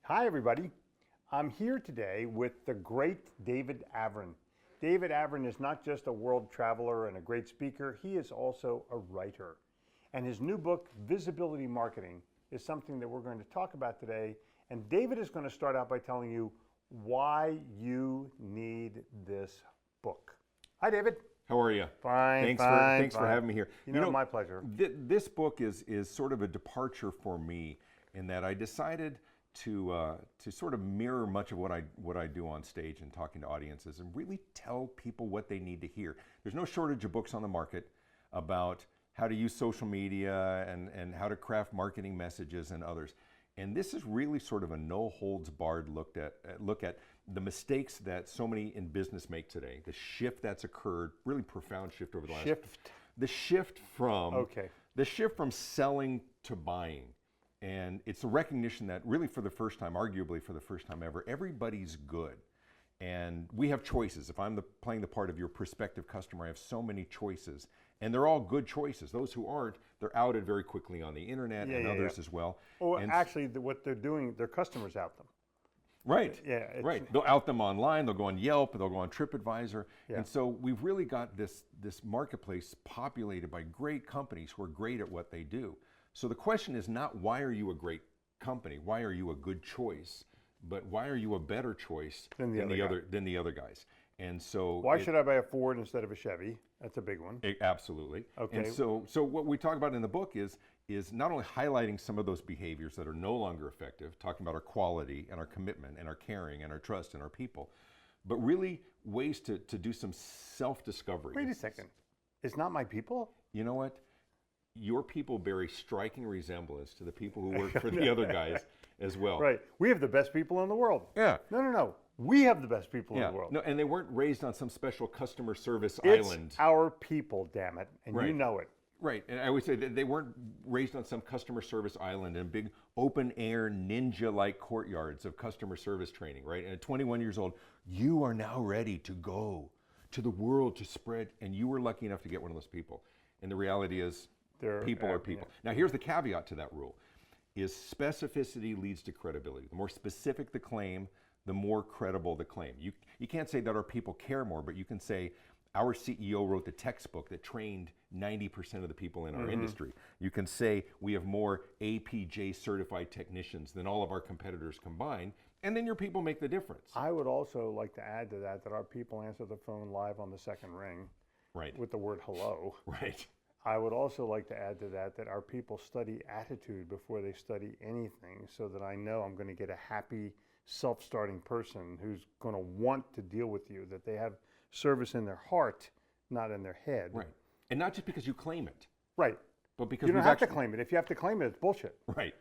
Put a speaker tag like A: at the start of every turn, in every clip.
A: Hi, everybody. I'm here today with the great David Avrin. David Avrin is not just a world traveler and a great speaker, he is also a writer. And his new book, Visibility Marketing, is something that we're going to talk about today. And David is going to start out by telling you why you need this book. Hi, David.
B: How are you?
A: Fine,
B: Thanks for having me here.
A: You know, my pleasure.
B: This book is sort of a departure for me in that I decided to sort of mirror much of what I do on stage and talking to audiences and really tell people what they need to hear. There's no shortage of books on the market about how to use social media and how to craft marketing messages and others. And this is really sort of a no-holds-barred look at the mistakes that so many in business make today. The shift that's occurred, really profound shift over the last. The shift from selling to buying. And it's a recognition that really for the first time, arguably for the first time ever, everybody's good. And we have choices. If I'm playing the part of your prospective customer, I have so many choices. And they're all good choices. Those who aren't, they're outed very quickly on the internet and others as well.
A: Well, actually, what they're doing, their customers out them.
B: Right. Yeah. Right. They'll out them online. They'll go on Yelp. They'll go on TripAdvisor. Yeah. And so we've really got this marketplace populated by great companies who are great at what they do. So the question is not why are you a great company? Why are you a good choice? But why are you a better choice than the other guys? And so
A: why should I buy a Ford instead of a Chevy? That's a big one.
B: Absolutely. Okay. And so what we talk about in the book is not only highlighting some of those behaviors that are no longer effective, talking about our quality and our commitment and our caring and our trust and our people, but really ways to do some self-discovery.
A: Wait a second. It's not my people?
B: You know what? Your people bear a striking resemblance to the people who work for the other guys as well.
A: Right. We have the best people in the world.
B: Yeah.
A: No. We have the best people in the world.
B: No, and they weren't raised on some special customer service island.
A: It's our people, damn it, and you know it.
B: Right, and I would say that they weren't raised on some customer service island in big open-air ninja-like courtyards of customer service training, right? And at 21 years old, you are now ready to go to the world to spread, and you were lucky enough to get one of those people. And the reality is, people are people. Yeah. Now, here's the caveat to that rule, is specificity leads to credibility. The more specific the claim, the more credible the claim. You can't say that our people care more, but you can say our CEO wrote the textbook that trained 90% of the people in our industry. You can say we have more APJ certified technicians than all of our competitors combined, and then your people make the difference.
A: I would also like to add to that our people answer the phone live on the second ring with the word hello.
B: Right.
A: I would also like to add to that our people study attitude before they study anything, so that I know I'm going to get a happy, self-starting person who's going to want to deal with you, that they have service in their heart, not in their head.
B: Right. And not just because you claim it.
A: Right.
B: But because
A: you don't have to claim it. If you have to claim it, it's bullshit.
B: Right.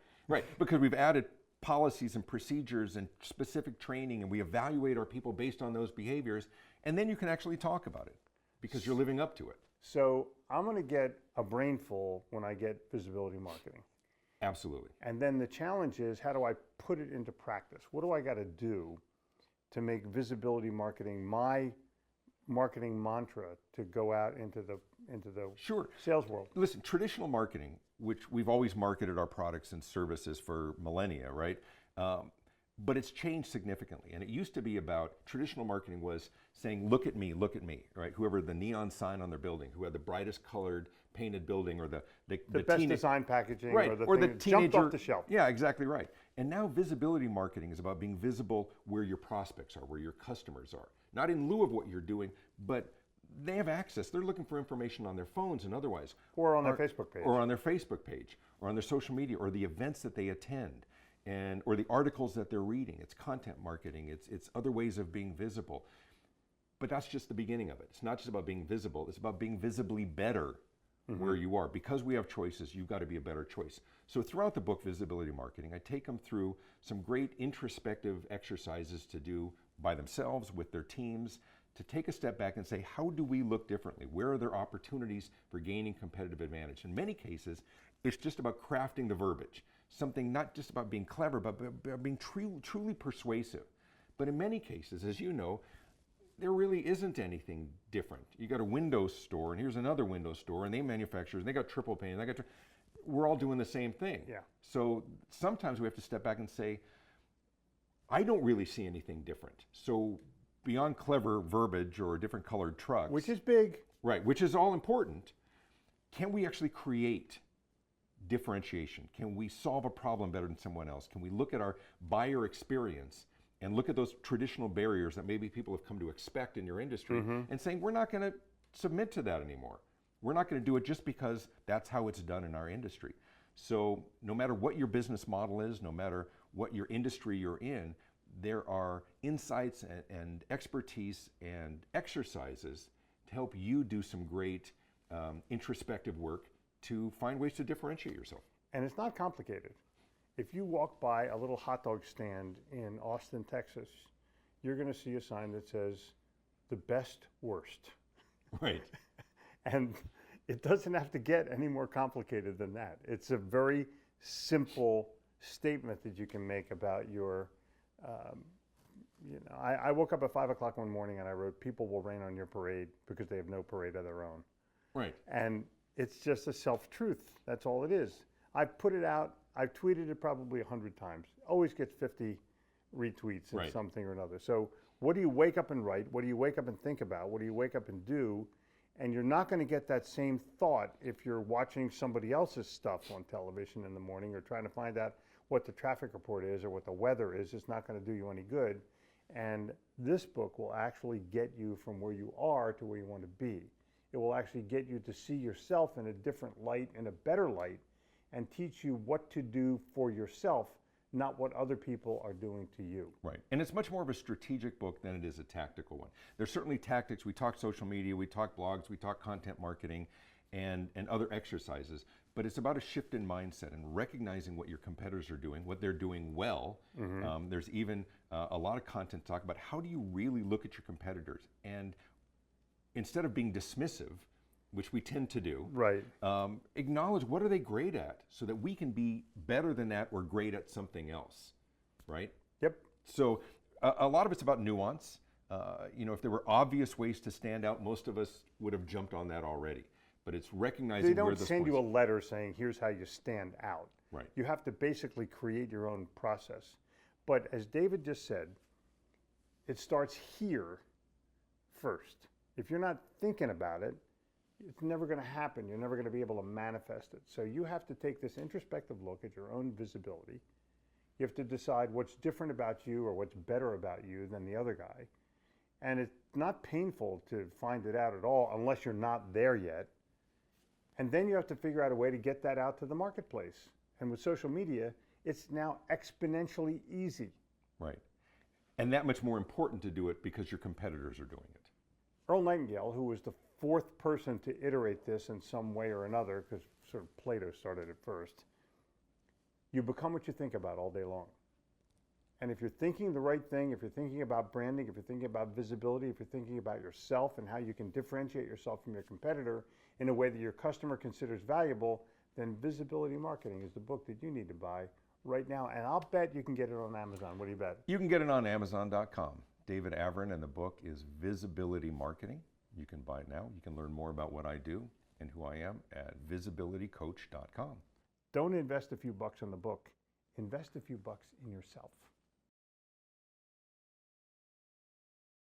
B: Because we've added policies and procedures and specific training, and we evaluate our people based on those behaviors, and then you can actually talk about it because you're living up to it.
A: So I'm going to get a brainful when I get visibility marketing.
B: Absolutely.
A: And then the challenge is, how do I put it into practice? What do I got to do to make visibility marketing my marketing mantra to go out into the sales world?
B: Listen, traditional marketing, which we've always marketed our products and services for millennia, right? But it's changed significantly. And it used to be about, traditional marketing was saying, look at me, right? Whoever the neon sign on their building, who had the brightest colored painted building, or the
A: best design packaging,
B: right,
A: or the teenager jumped off the shelf.
B: Yeah, exactly right. And now visibility marketing is about being visible where your prospects are, where your customers are. Not in lieu of what you're doing, but they have access. They're looking for information on their phones and otherwise.
A: Or on their Facebook page.
B: Or on their Facebook page, or on their social media, or the events that they attend, or the articles that they're reading. It's content marketing. It's other ways of being visible. But that's just the beginning of it. It's not just about being visible. It's about being visibly better where you are. Because we have choices, you've got to be a better choice. So throughout the book, Visibility Marketing, I take them through some great introspective exercises to do by themselves, with their teams, to take a step back and say, how do we look differently? Where are there opportunities for gaining competitive advantage? In many cases, it's just about crafting the verbiage. Something not just about being clever, but being truly persuasive. But in many cases, as you know, there really isn't anything different. You got a Windows store, and here's another Windows store, and they manufacture, and they got triple pane, and they got we're all doing the same thing.
A: Yeah.
B: So sometimes we have to step back and say, I don't really see anything different. So beyond clever verbiage or different colored trucks,
A: Which is big.
B: right, which is all important, can we actually create differentiation? Can we solve a problem better than someone else? Can we look at our buyer experience and look at those traditional barriers that maybe people have come to expect in your industry and saying, we're not going to submit to that anymore. We're not going to do it just because that's how it's done in our industry. So no matter what your business model is, no matter what your industry you're in, there are insights and expertise and exercises to help you do some great introspective work to find ways to differentiate yourself.
A: And it's not complicated. If you walk by a little hot dog stand in Austin, Texas, you're going to see a sign that says, the best worst.
B: Right.
A: And it doesn't have to get any more complicated than that. It's a very simple statement that you can make about your, I woke up at 5 o'clock one morning and I wrote, people will rain on your parade because they have no parade of their own.
B: Right.
A: And it's just a self-truth. That's all it is. I've put it out. I've tweeted it probably 100 times. Always gets 50 retweets and something or another. So what do you wake up and write? What do you wake up and think about? What do you wake up and do? And you're not going to get that same thought if you're watching somebody else's stuff on television in the morning or trying to find out what the traffic report is or what the weather is. It's not going to do you any good. And this book will actually get you from where you are to where you want to be. It will actually get you to see yourself in a different light, in a better light, and teach you what to do for yourself, not what other people are doing to you.
B: Right. And it's much more of a strategic book than it is a tactical one. There's certainly tactics. We talk social media, we talk blogs, we talk content marketing, and other exercises. But it's about a shift in mindset and recognizing what your competitors are doing, what they're doing well. There's even a lot of content to talk about how do you really look at your competitors. And instead of being dismissive, which we tend to do, acknowledge what are they great at so that we can be better than that or great at something else, right?
A: Yep.
B: So a lot of it's about nuance. If there were obvious ways to stand out, most of us would have jumped on that already. But it's recognizing
A: they
B: where
A: don't
B: the
A: send you a letter saying, here's how you stand out.
B: Right.
A: You have to basically create your own process. But as David just said, it starts here first. If you're not thinking about it, it's never going to happen. You're never going to be able to manifest it. So you have to take this introspective look at your own visibility. You have to decide what's different about you or what's better about you than the other guy. And it's not painful to find it out at all unless you're not there yet. And then you have to figure out a way to get that out to the marketplace. And with social media, it's now exponentially easy.
B: Right. And that much more important to do it because your competitors are doing it.
A: Earl Nightingale, who was the fourth person to iterate this in some way or another, because sort of Plato started it first, you become what you think about all day long. And if you're thinking the right thing, if you're thinking about branding, if you're thinking about visibility, if you're thinking about yourself and how you can differentiate yourself from your competitor in a way that your customer considers valuable, then Visibility Marketing is the book that you need to buy right now. And I'll bet you can get it on Amazon. What do you bet?
B: You can get it on Amazon.com. David Avrin, and the book is Visibility Marketing. You can buy it now. You can learn more about what I do and who I am at visibilitycoach.com.
A: Don't invest a few bucks in the book. Invest a few bucks in yourself.